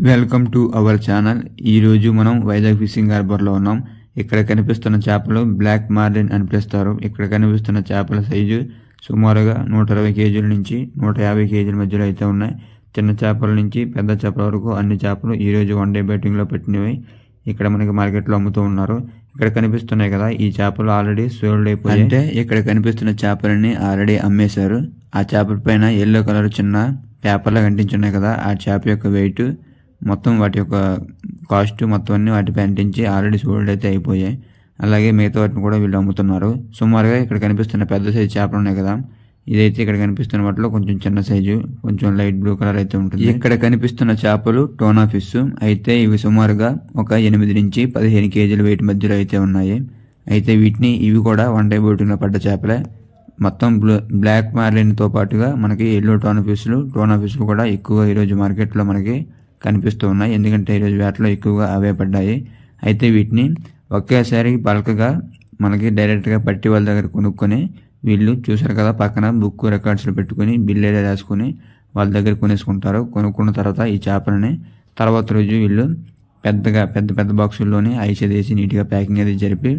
Welcome to our channel. ఈరోజు మనం Vizag fishing హార్బర్లో ఉన్నాం. ఇక్కడ కనిపిస్తున్న చేపలు బ్లాక్ మార్లిన్ అని పిలుస్తారు. ఇక్కడ కనిపిస్తున్న చేపల సైజు సుమారుగా 120 కేజీల నుంచి 150 కేజీల మధ్యలో అయితే ఉన్నాయి. చిన్న చేపల నుంచి పెద్ద చేపల వరకు అన్ని చేపలు ఈరోజు వన్ డే బెట్టింగ్లో పెట్టినవి ఇక్కడ మనకి మార్కెట్లో అమ్ముతూ ఉన్నారు. ఇక్కడ కనిపిస్తున్నాయి కదా, ఈ చేపలు ఆల్రెడీ సోల్డ్ అయిపోయాయి. అంటే ఇక్కడ కనిపిస్తున్న చేపలని ఆల్రెడీ అమ్మేశారు. ఆ చేపల పైన ఎల్లో కలర్ చిన్న పేపర్లా కనిపించున్నాయి కదా, ఆ చేప యొక్క వెయిట్ మొత్తం వాటి యొక్క కాస్ట్ మొత్తం అన్ని వాటిపై అంటించి ఆల్రెడీ సోల్డ్ అయితే అయిపోయాయి. అలాగే మిగతా వాటిని కూడా వీళ్ళు అమ్ముతున్నారు. సుమారుగా ఇక్కడ కనిపిస్తున్న పెద్ద సైజు చేపలు ఉన్నాయి కదా, ఇదైతే ఇక్కడ కనిపిస్తున్న వాటిలో కొంచెం చిన్న సైజు, కొంచెం లైట్ బ్లూ కలర్ అయితే ఉంటుంది. ఇక్కడ కనిపిస్తున్న చేపలు టోనా ఫిష్. అయితే ఇవి సుమారుగా ఒక 8 నుంచి 15 కేజీల వెయిట్ మధ్యలో అయితే ఉన్నాయి. అయితే ఇవి కూడా వన్ డే బోటింగ్ లో పడ్డ చేపలే. మొత్తం బ్లాక్ మార్లిన్ తో పాటుగా మనకి ఎల్లో టోనా ఫిష్లు కూడా ఎక్కువగా ఈరోజు మార్కెట్లో మనకి కనిపిస్తూ ఉన్నాయి. ఎందుకంటే ఈరోజు వేటలో ఎక్కువగా అవే పడ్డాయి. అయితే వీటిని ఒకేసారి బల్క్గా మనకి డైరెక్ట్గా పట్టి వాళ్ళ దగ్గర కొనుక్కొని వీళ్ళు చూసారు కదా, పక్కన బుక్ రికార్డ్స్లో పెట్టుకుని బిల్ ఏరియా రాసుకుని వాళ్ళ దగ్గర కొనేసుకుంటారు. కొనుక్కున్న తర్వాత ఈ చేపలని తర్వాత రోజు వీళ్ళు పెద్ద బాక్సుల్లోనే ఐస్ వేసి నీట్గా ప్యాకింగ్ అది జరిపి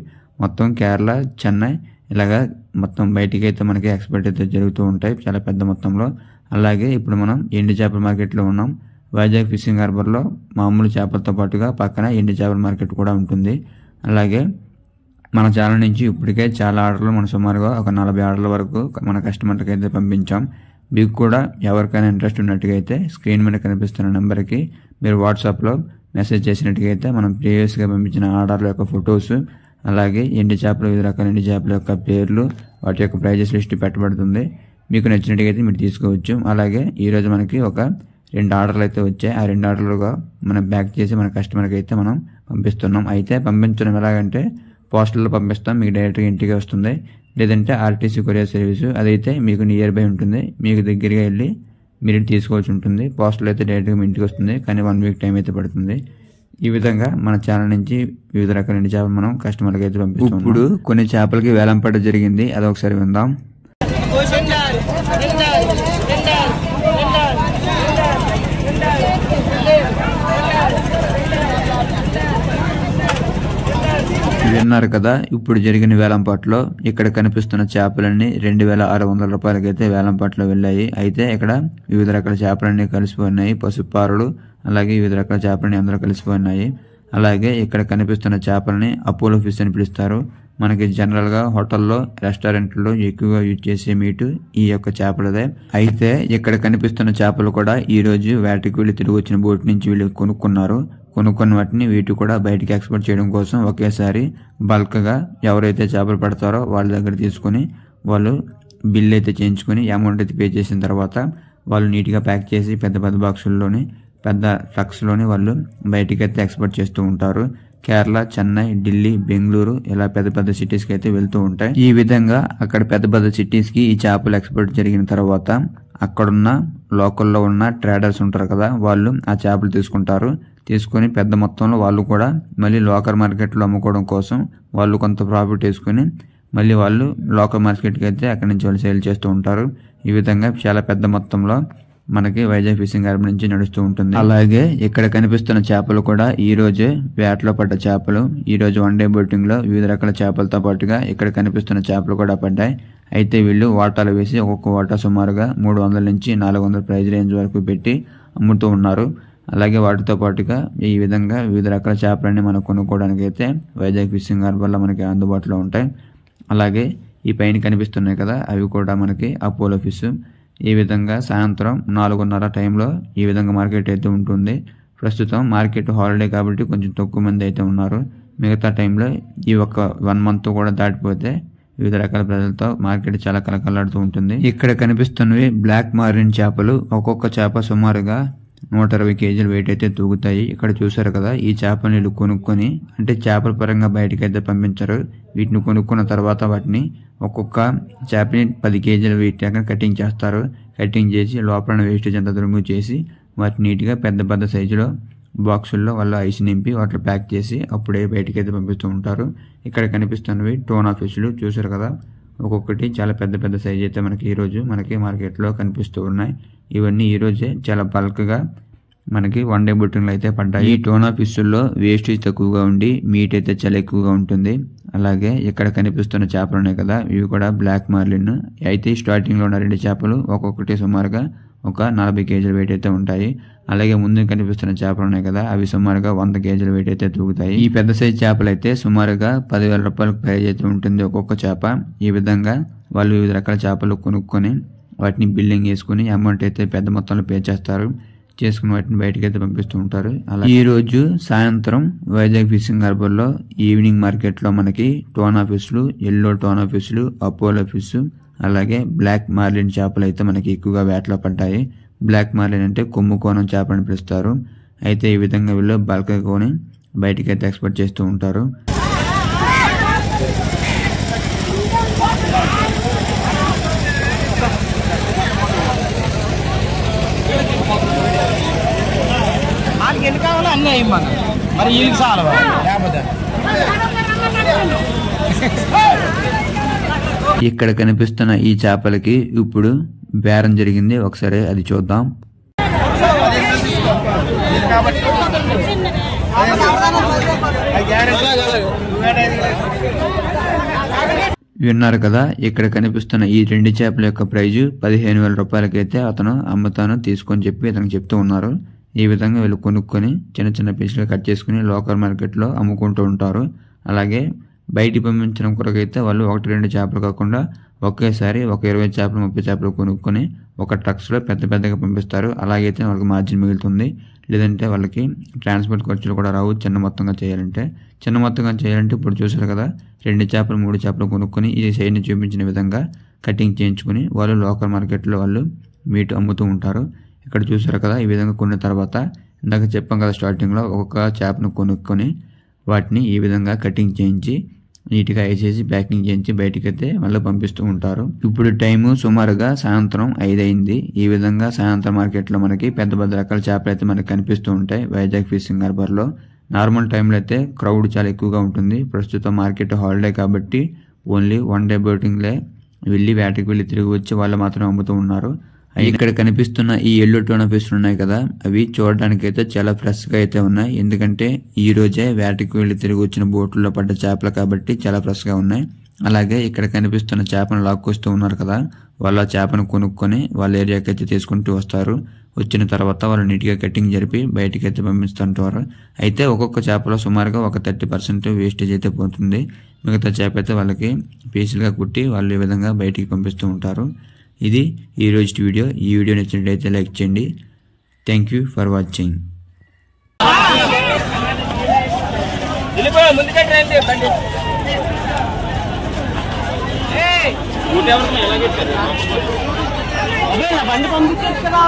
మొత్తం కేరళ, చెన్నై ఇలాగా మొత్తం బయటికి అయితే మనకి ఎక్స్పోర్ట్ అయితే జరుగుతూ ఉంటాయి చాలా పెద్ద మొత్తంలో. అలాగే ఇప్పుడు మనం ఎండు చేపల మార్కెట్లో ఉన్నాం. వైజాగ్ ఫిషింగ్ హార్బర్లో మామూలు చేపలతో పాటుగా పక్కన ఎండు చేపల మార్కెట్ కూడా ఉంటుంది. అలాగే మన ఛానల్ నుంచి ఇప్పటికే చాలా ఆర్డర్లు మనం సుమారుగా ఒక 40 ఆర్డర్ల వరకు మన కస్టమర్కి అయితే పంపించాం. మీకు కూడా ఎవరికైనా ఇంట్రెస్ట్ ఉన్నట్టుగా అయితే స్క్రీన్ మీద కనిపిస్తున్న నెంబర్కి మీరు వాట్సాప్లో మెసేజ్ చేసినట్టుగా అయితే మనం ప్రీవియస్గా పంపించిన ఆర్డర్ల యొక్క ఫొటోస్, అలాగే ఎండు చేపలు, వివిధ రకాల ఎండు చేపల యొక్క పేర్లు, వాటి యొక్క ప్రైజెస్ లిస్ట్ పెట్టబడుతుంది. మీకు నచ్చినట్టుగా అయితే మీరు తీసుకోవచ్చు. అలాగే ఈరోజు మనకి ఒక 2 ఆర్డర్లు అయితే వచ్చాయి. ఆ 2 ఆర్డర్లుగా మనం ప్యాక్ చేసి మన కస్టమర్కి అయితే మనం పంపిస్తున్నాం. అయితే పంపించడం ఎలాగంటే పోస్టల్లో పంపిస్తాం, మీకు డైరెక్ట్గా ఇంటికి వస్తుంది. లేదంటే ఆర్టీసీ కొరియర్ సర్వీసు, అదైతే మీకు నియర్ బై ఉంటుంది, మీకు దగ్గరగా వెళ్ళి మీరు తీసుకోవాల్సి ఉంటుంది. పోస్టల్ అయితే డైరెక్ట్గా మీ ఇంటికి వస్తుంది, కానీ 1 వీక్ టైం అయితే పడుతుంది. ఈ విధంగా మన ఛానల్ నుంచి వివిధ రకాల చేపలు మనం కస్టమర్కి అయితే పంపిస్తాం. ఇప్పుడు కొన్ని చేపలకి వేలం పడ జరిగింది, అదొకసారి విందాం. విన్నారు కదా, ఇప్పుడు జరిగిన వేలంపాట్లో ఇక్కడ కనిపిస్తున్న చేపలన్నీ 2600 రూపాయలకి అయితే వేలంపాట్లో వెళ్ళాయి. అయితే ఇక్కడ వివిధ రకాల చేపలన్నీ కలిసిపోయినాయి, పసుపు పారలు, అలాగే వివిధ రకాల చేపలన్నీ అందరూ కలిసిపోయినాయి. అలాగే ఇక్కడ కనిపిస్తున్న చేపలని అపోలో ఫిష్ అని పిలుస్తారు. మనకి జనరల్ గా హోటల్లో, రెస్టారెంట్లో ఎక్కువగా యూజ్ చేసే మీటు ఈ యొక్క చేపలదే. అయితే ఇక్కడ కనిపిస్తున్న చేపలు కూడా ఈ రోజు వేటకి వీళ్ళు తిరిగి వచ్చిన బోట్ నుంచి వీళ్ళు కొనుక్కున్న వాటిని వీటి కూడా బయటికి ఎక్స్పోర్ట్ చేయడం కోసం ఒకేసారి బల్క్ గా ఎవరైతే చేపలు పడతారో వాళ్ళ దగ్గర తీసుకుని వాళ్ళు బిల్ అయితే చేయించుకుని అమౌంట్ అయితే పే చేసిన తర్వాత వాళ్ళు నీట్గా ప్యాక్ చేసి పెద్ద బాక్సుల్లోని పెద్ద ట్రక్స్ లోని వాళ్ళు బయటికి అయితే ఎక్స్పోర్ట్ చేస్తూ ఉంటారు. కేరళ, చెన్నై, ఢిల్లీ, బెంగళూరు ఇలా పెద్ద సిటీస్కి అయితే వెళ్తూ ఉంటాయి. ఈ విధంగా అక్కడ పెద్ద సిటీస్కి ఈ చేపలు ఎక్స్పోర్ట్ జరిగిన తర్వాత అక్కడున్న లోకల్లో ఉన్న ట్రేడర్స్ ఉంటారు కదా, వాళ్ళు ఆ చేపలు తీసుకొని పెద్ద మొత్తంలో వాళ్ళు కూడా మళ్ళీ లోకల్ మార్కెట్లో అమ్ముకోవడం కోసం వాళ్ళు కొంత ప్రాఫిట్ వేసుకుని మళ్ళీ వాళ్ళు లోకల్ మార్కెట్కి అయితే అక్కడి నుంచి వాళ్ళు సేల్ చేస్తూ ఉంటారు. ఈ విధంగా చాలా పెద్ద మొత్తంలో మనకి వైజాగ్ ఫిషింగ్ హార్బర్ నుంచి నడుస్తూ ఉంటుంది. అలాగే ఇక్కడ కనిపిస్తున్న చేపలు కూడా ఈ రోజే వేటలో పడ్డ చేపలు. ఈ రోజు వన్ డే బోటింగ్ లో వివిధ రకాల చేపలతో పాటుగా ఇక్కడ కనిపిస్తున్న చేపలు కూడా పడ్డాయి. అయితే వీళ్ళు వాటాలు వేసి ఒక్కొక్క వాటా సుమారుగా 300 నుంచి 400 ప్రైజ్ రేంజ్ వరకు పెట్టి అమ్ముతూ ఉన్నారు. అలాగే వాటితో పాటుగా ఈ విధంగా వివిధ రకాల చేపలన్నీ మనం కొనుక్కోవడానికి అయితే వైజాగ్ ఫిషింగ్ హార్బర్లో మనకి అందుబాటులో ఉంటాయి. అలాగే ఈ పైన కనిపిస్తున్నాయి కదా, అవి కూడా మనకి అపోలో ఫిష్. ఈ విధంగా సాయంత్రం 4:30 టైంలో ఈ విధంగా మార్కెట్ అయితే ఉంటుంది. ప్రస్తుతం మార్కెట్ హాలిడే కాబట్టి కొంచెం తక్కువ మంది అయితే ఉన్నారు. మిగతా టైంలో ఈ ఒక 1 మంత్ కూడా దాటిపోతే వివిధ రకాల ప్రజలతో మార్కెట్ చాలా కలకలాడుతూ ఉంటుంది. ఇక్కడ కనిపిస్తున్నవి బ్లాక్ మార్లిన్ చేపలు. ఒక్కొక్క చేప సుమారుగా 120 కేజీల వెయిట్ అయితే తూగుతాయి. ఇక్కడ చూసారు కదా, ఈ చేపలు వీళ్ళు కొనుక్కొని, అంటే చేపల పరంగా బయటకి అయితే పంపించరు. వీటిని కొనుక్కున్న తర్వాత వాటిని ఒక్కొక్క చేపని 10 కేజీల వెయిట్ కటింగ్ చేస్తారు. కటింగ్ చేసి లోపల వేస్టేజ్ అంతా రిమూవ్ చేసి వాటిని నీట్గా పెద్ద సైజులో బాక్సుల్లో వాళ్ళు ఐస్ నింపి వాటిలో ప్యాక్ చేసి అప్పుడే బయటకి అయితే పంపిస్తూ ఉంటారు. ఇక్కడ కనిపిస్తున్నవి టోనా ఫిష్లు చూసారు కదా, ఒక్కొక్కటి చాలా పెద్ద సైజ్ అయితే మనకి ఈరోజు మనకి మార్కెట్లో కనిపిస్తూ ఉన్నాయి. ఇవన్నీ ఈరోజే చాలా బల్క్గా మనకి 1 డే బుట్టింగ్లు అయితే పడ్డాయి. ఈ టోనా ఫిష్ల్లో వేస్టేజ్ తక్కువగా ఉండి మీట్ అయితే చాలా ఎక్కువగా ఉంటుంది. అలాగే ఇక్కడ కనిపిస్తున్న చేపలు ఉన్నాయి కదా, ఇవి కూడా బ్లాక్ మార్లిన్ అయితే. స్టార్టింగ్ లో ఉన్న 2 చేపలు ఒక్కొక్కటి సుమారుగా ఒక 40 కేజీల వెయిట్ అయితే ఉంటాయి. అలాగే ముందు కనిపిస్తున్న చేపలు ఉన్నాయి కదా, అవి సుమారుగా 100 కేజీల వెయిట్ అయితే తూగుతాయి. ఈ పెద్ద సైజ్ చేపలు అయితే సుమారుగా 10,000 రూపాయలకు ప్రైజ్ అయితే ఉంటుంది ఒక్కొక్క చేప. ఈ విధంగా వాళ్ళు వివిధ రకాల చేపలు కొనుక్కొని వాటిని బిల్లింగ్ వేసుకుని అమౌంట్ అయితే పెద్ద మొత్తంలో పే చేస్తారు. చేసుకుని వాటిని బయటకి అయితే పంపిస్తూ ఉంటారు. అలా ఈ రోజు సాయంత్రం వైజాగ్ ఫిషింగ్ హార్బర్ లో ఈవినింగ్ మార్కెట్ లో మనకి టోనా ఫిష్లు, ఎల్లో టోనా ఫిష్లు, అపోలో ఫిష్, అలాగే బ్లాక్ మార్లిన్ చేపలు అయితే మనకి ఎక్కువగా వేటలో పడ్డాయి. బ్లాక్ మార్లిన్ అంటే కొమ్ము కోణం చేపలని పిలుస్తారు. అయితే ఈ విధంగా వీళ్ళు బల్క్ కొని బయటకి అయితే ఎక్స్పోర్ట్ చేస్తూ ఉంటారు. ఇక్కడ కనిపిస్తున్న ఈ చేపలకి ఇప్పుడు బేరం జరిగింది, ఒకసారి అది చూద్దాం. విన్నారు కదా, ఇక్కడ కనిపిస్తున్న ఈ 2 చేపల యొక్క ప్రైజు 15,000 రూపాయలకైతే అతను అమ్ముతాను తీసుకొని చెప్పి అతనికి చెప్తూ ఉన్నారు. ఈ విధంగా వీళ్ళు కొనుక్కొని చిన్న చిన్న పీసులు కట్ చేసుకుని లోకల్ మార్కెట్లో అమ్ముకుంటూ ఉంటారు. అలాగే బయటికి పంపించడం కొరకైతే వాళ్ళు 1-2 చేపలు కాకుండా ఒకేసారి ఒక 20 చేపలు 30 చేపలు కొనుక్కొని ఒక ట్రక్స్లో పెద్ద పెద్దగా పంపిస్తారు. అలాగైతే వాళ్ళకి మార్జిన్ మిగులుతుంది. లేదంటే వాళ్ళకి ట్రాన్స్పోర్ట్ ఖర్చులు కూడా రావు. చిన్న మొత్తంగా చేయాలంటే ఇప్పుడు చూసారు కదా, 2 చేపలు 3 చేపలు కొనుక్కొని ఈ సైడ్ని చూపించిన విధంగా కటింగ్ చేయించుకుని వాళ్ళు లోకల్ మార్కెట్లో వాళ్ళు మీట్ అమ్ముతూ ఉంటారు. ఇక్కడ చూసారు కదా, ఈ విధంగా కొన్న తర్వాత ఇందాక చెప్పాం కదా స్టార్టింగ్లో, ఒక్కొక్క చేపను కొనుక్కొని వాటిని ఈ విధంగా కటింగ్ చేయించి నీట్గా వేసేసి ప్యాకింగ్ చేయించి బయటకైతే మళ్ళీ పంపిస్తూ ఉంటారు. ఇప్పుడు టైము సుమారుగా సాయంత్రం 5 అయింది. ఈ విధంగా సాయంత్రం మార్కెట్లో మనకి పెద్ద పెద్ద రకాల చేపలు అయితే మనకి కనిపిస్తూ ఉంటాయి వైజాగ్ ఫిషింగ్ హార్బర్లో. నార్మల్ టైంలో అయితే క్రౌడ్ చాలా ఎక్కువగా ఉంటుంది. ప్రస్తుతం మార్కెట్ హాలిడే కాబట్టి ఓన్లీ 1 డే బోటింగ్లే వెళ్ళి వేటకి వెళ్ళి తిరిగి వచ్చి వాళ్ళు మాత్రం అమ్ముతూ ఉన్నారు. ఇక్కడ కనిపిస్తున్న ఈ ఎల్లో టోనా ఫిష్లు ఉన్నాయి కదా, అవి చూడడానికి అయితే చాలా ఫ్రెష్ గా అయితే ఉన్నాయి. ఎందుకంటే ఈ రోజే వేటకి వెళ్ళి తిరిగి వచ్చిన బోట్లలో పడ్డ చేపలు కాబట్టి చాలా ఫ్రెష్ గా ఉన్నాయి. అలాగే ఇక్కడ కనిపిస్తున్న చేపను లాక్కొస్తూ ఉన్నారు కదా, వాళ్ళ చేపను కొనుక్కొని వాళ్ళ ఏరియాకి అయితే తీసుకుంటూ వస్తారు. వచ్చిన తర్వాత వాళ్ళు నీట్గా కటింగ్ జరిపి బయటికి అయితే పంపిస్తుంటారు. అయితే ఒక్కొక్క చేపలో సుమారుగా ఒక 30% వేస్టేజ్ అయితే పోతుంది. మిగతా చేప అయితే వాళ్ళకి పీసులుగా కుట్టి వాళ్ళు ఈ విధంగా బయటికి పంపిస్తూ ఉంటారు. ఇది ఈ రోజు వీడియో. ఈ వీడియో నచ్చినట్లయితే లైక్ చేయండి. Thank you for watching. బండి పంపించారు.